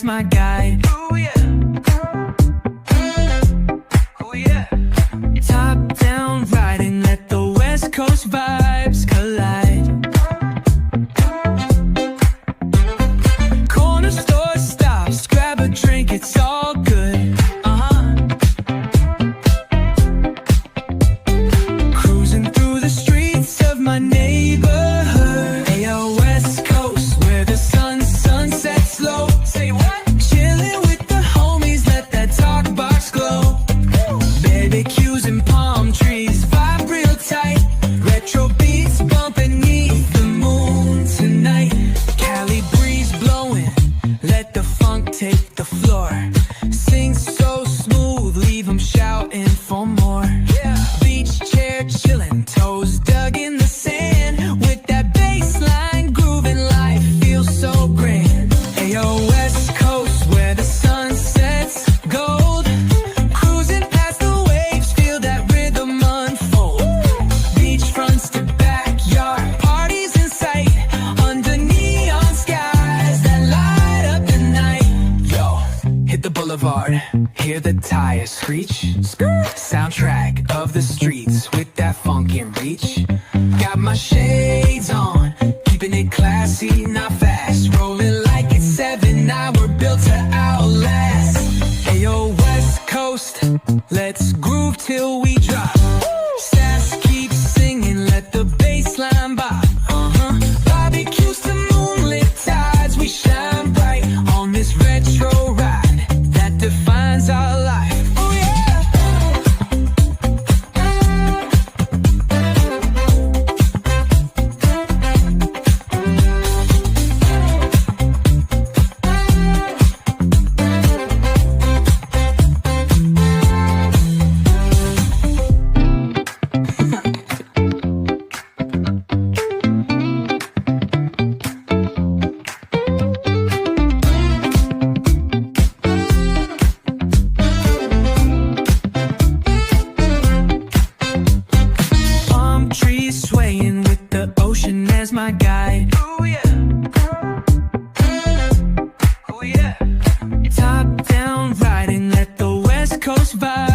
as my guide. Oh yeah. Oh yeah. Top down riding, let the West Coast vibes collide. Corner store stops, grab a drink, it's all good. Cruising through the streets of my neighborhood. Ayo, West Coast, where the sun sets low. Say what? Chilling with the homies, let that talk box glow. Barbecues and palm trees, vibe real tight. Retro beats bumping beneath the moon tonight. Cali breeze blowing, let the funk take the floor. Sing so smooth, leave 'em shouting for more. Yeah. Beach chair chilling, toes dug in the sand. With that bass line grooving, life feels so grand. Ayo, West Coast, where the sun sets gold. Cruising past the waves, feel that rhythm unfold. Beach fronts to backyard, parties in sight. Under neon skies that light up the night. Yo, hit the boulevard, hear the tires screech. Soundtrack of the streets with that funk in reach. Got my shades on, keeping it classy, not fast. Rolling like it's 7, now we're built to outlast. Ayo, West Coast, let's groove till we drop. Sass keeps singing, let the bass line bop. Barbecues to moonlit tides, we shine bright on this retro ride that defines our life. Oh yeah. Palm trees swaying with the ocean as my guide. Oh yeah. Oh yeah. Top down riding, let the West Coast vibe